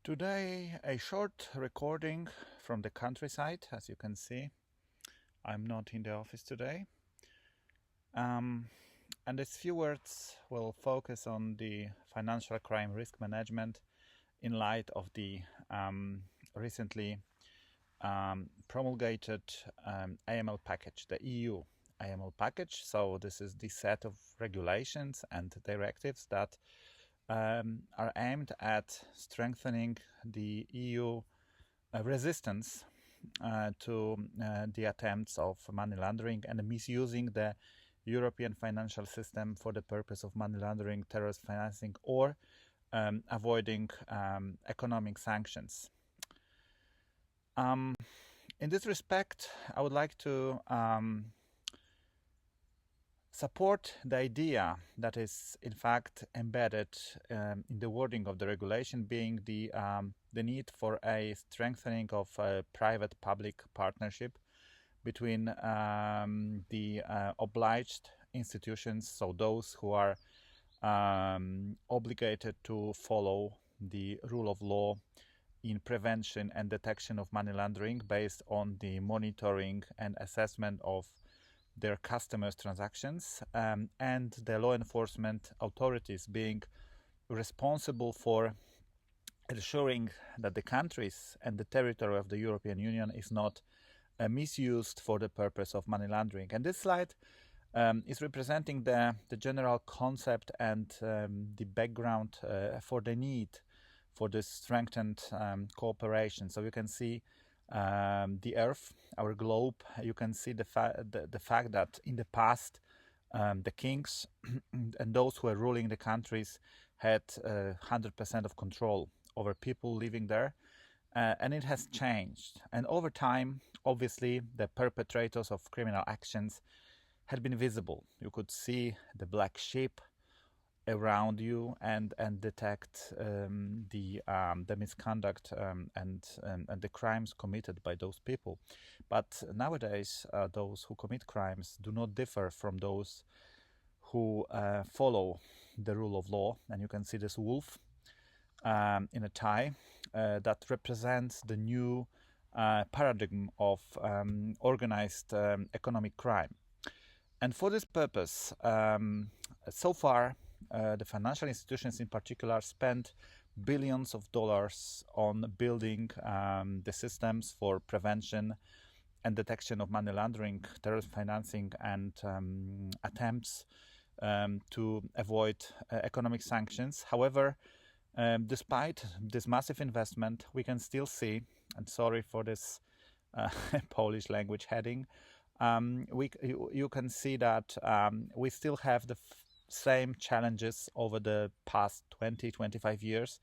Today, a short recording from the countryside. As you can see, I'm not in the office today. And these few words will focus on the financial crime risk management in light of the recently promulgated AML package, the EU AML package. So this is the set of regulations and directives that are aimed at strengthening the EU resistance to the attempts of money laundering and misusing the European financial system for the purpose of money laundering, terrorist financing, or avoiding economic sanctions. In this respect, I would like to support the idea that is in fact embedded in the wording of the regulation, being the need for a strengthening of private-public partnership between the obliged institutions, so those who are obligated to follow the rule of law in prevention and detection of money laundering based on the monitoring and assessment of their customers' transactions, and the law enforcement authorities being responsible for ensuring that the countries and the territory of the European Union is not misused for the purpose of money laundering. And this slide is representing the general concept and the background for the need for this strengthened cooperation. So you can see the Earth, our globe. You can see the fact that in the past, the kings and those who were ruling the countries had 100% of control over people living there, and it has changed. And over time, obviously, the perpetrators of criminal actions had been visible. You could see the black sheep around you and detect the misconduct and the crimes committed by those people. But nowadays, those who commit crimes do not differ from those who follow the rule of law. And you can see this wolf in a tie that represents the new paradigm of organized economic crime. And for this purpose, so far, the financial institutions in particular spend billions of dollars on building the systems for prevention and detection of money laundering, terrorist financing, and attempts to avoid economic sanctions. However, despite this massive investment, we can still see, and sorry for this Polish language heading, you can see that we still have the same challenges over the past 20-25 years,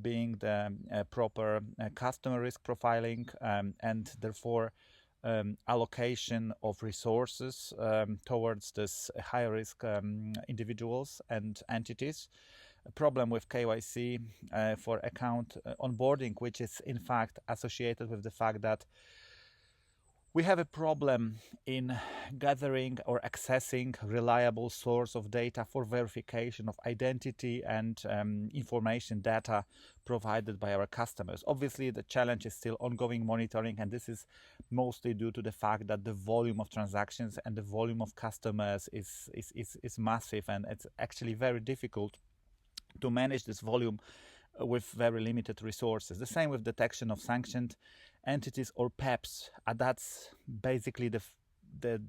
being the proper customer risk profiling and therefore allocation of resources towards this higher risk individuals and entities. A problem with KYC for account onboarding, which is in fact associated with the fact that we have a problem in gathering or accessing reliable source of data for verification of identity and information data provided by our customers. Obviously, the challenge is still ongoing monitoring, and this is mostly due to the fact that the volume of transactions and the volume of customers is massive, and it's actually very difficult to manage this volume with very limited resources. The same with detection of sanctioned entities or PEPs. That's basically the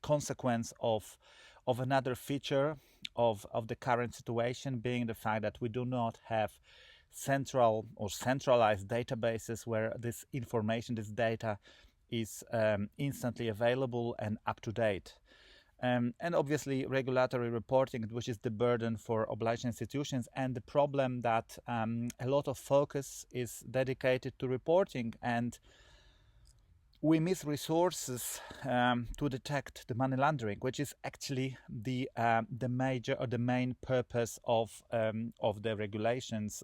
consequence of another feature of the current situation, being the fact that we do not have central or centralized databases where this information, this data is instantly available and up to date. And obviously regulatory reporting, which is the burden for obliged institutions, and the problem that a lot of focus is dedicated to reporting, and we miss resources to detect the money laundering, which is actually the major or the main purpose of the regulations,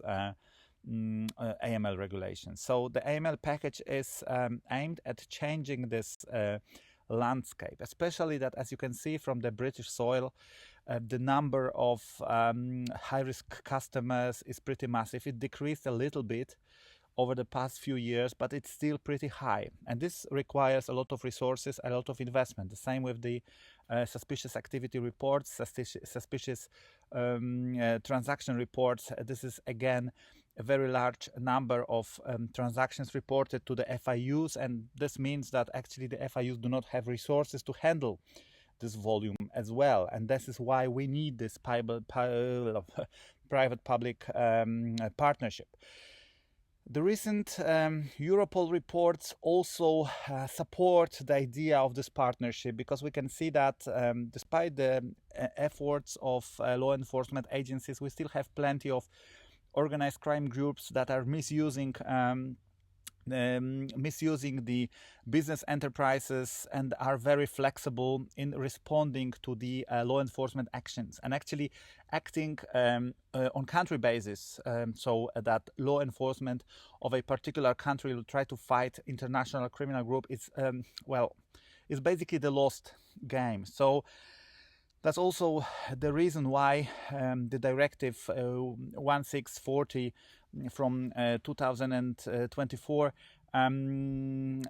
AML regulations. So the AML package is aimed at changing this landscape, especially that, as you can see from the British soil, the number of high-risk customers is pretty massive. It decreased a little bit over the past few years, but it's still pretty high, and this requires a lot of resources, a lot of investment. The same with the suspicious activity reports, suspicious transaction reports. This is again a very large number of transactions reported to the FIUs, and this means that actually the FIUs do not have resources to handle this volume as well, and this is why we need this private-public partnership. The recent Europol reports also support the idea of this partnership, because we can see that despite the efforts of law enforcement agencies, we still have plenty of organized crime groups that are misusing the business enterprises and are very flexible in responding to the law enforcement actions, and actually acting on country basis, so that law enforcement of a particular country will try to fight international criminal group. It's it's basically the lost game. So that's also the reason why the Directive 1640 from 2024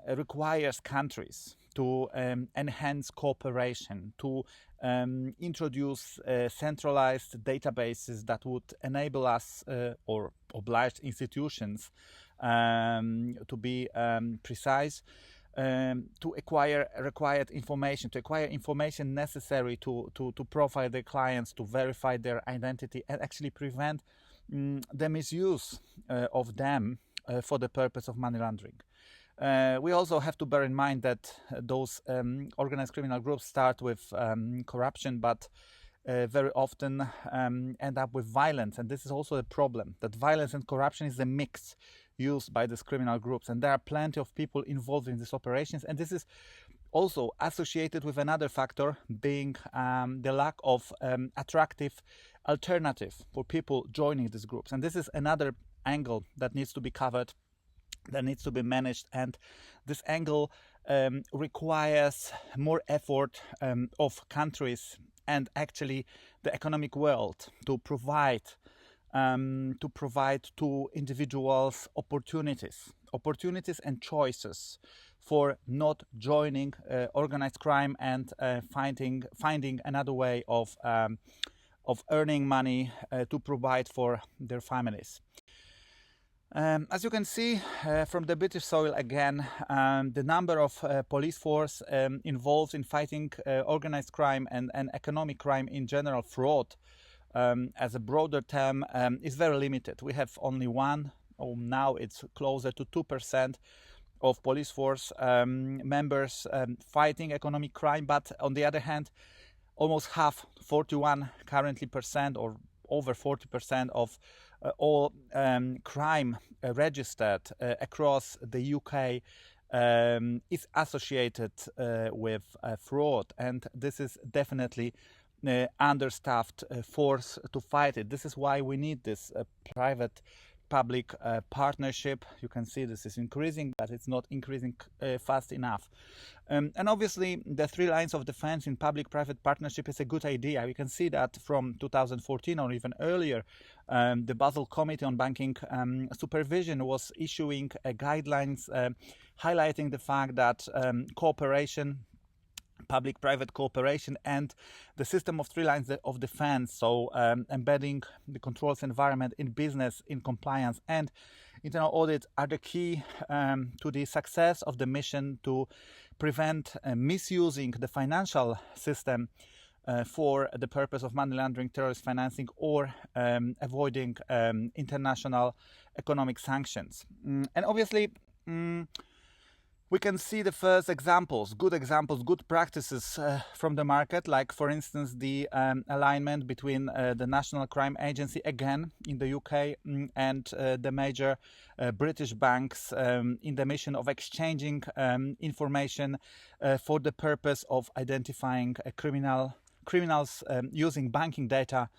requires countries to enhance cooperation, to introduce centralized databases that would enable us or oblige institutions to be precise, to acquire required information, to acquire information necessary to profile their clients, to verify their identity, and actually prevent the misuse of them for the purpose of money laundering. We also have to bear in mind that those organized criminal groups start with corruption, but very often end up with violence, and this is also a problem, that violence and corruption is a mix used by these criminal groups, and there are plenty of people involved in these operations, and this is also associated with another factor, being the lack of attractive alternative for people joining these groups, and this is another angle that needs to be covered, that needs to be managed, and this angle requires more effort of countries and actually the economic world to provide to individuals opportunities and choices for not joining organized crime and finding another way of earning money to provide for their families. As you can see from the British soil again, the number of police force involved in fighting organized crime and economic crime in general, fraud as a broader term, is very limited. We have only one, or now it's closer to 2% of police force members fighting economic crime, but on the other hand, almost half, 41 currently percent, or over 40% of all crime registered across the UK is associated with fraud, and this is definitely understaffed force to fight it. This is why we need this private-public partnership. You can see this is increasing, but it's not increasing fast enough. And obviously, the 3 lines of defense in public-private partnership is a good idea. We can see that from 2014 or even earlier, the Basel Committee on Banking Supervision was issuing guidelines highlighting the fact that cooperation, public-private cooperation, and the system of 3 lines of defense, so embedding the controls environment in business, in compliance, and internal audit, are the key to the success of the mission to prevent misusing the financial system for the purpose of money laundering, terrorist financing, or avoiding international economic sanctions. And obviously, we can see the first examples, good practices from the market, like, for instance, the alignment between the National Crime Agency, again, in the UK, and the major British banks in the mission of exchanging information for the purpose of identifying criminals using banking data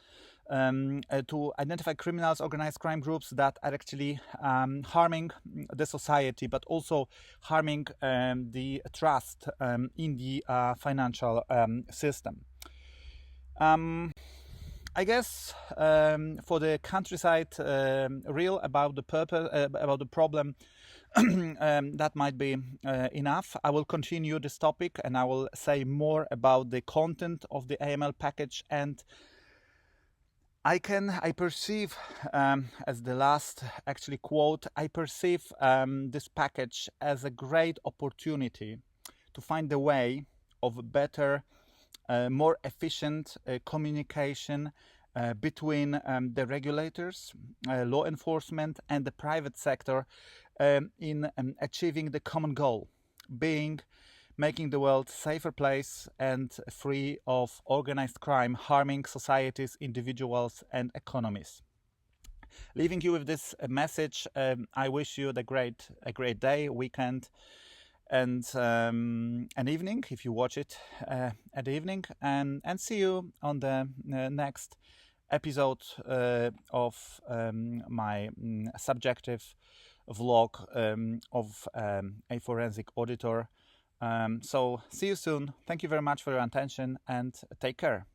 to identify criminals, organized crime groups that are actually harming the society, but also harming the trust in the financial system. I guess for the countryside real about the purpose, about the problem, that might be enough. I will continue this topic and I will say more about the content of the AML package, and I perceive, as the last actually quote, I perceive this package as a great opportunity to find a way of better, more efficient communication between the regulators, law enforcement, and the private sector in achieving the common goal, being making the world a safer place and free of organized crime harming societies, individuals, and economies. Leaving you with this message, I wish you a great day, weekend, and an evening if you watch it at the evening, and see you on the next episode of my subjective vlog of a forensic auditor. So see you soon. Thank you very much for your attention and take care.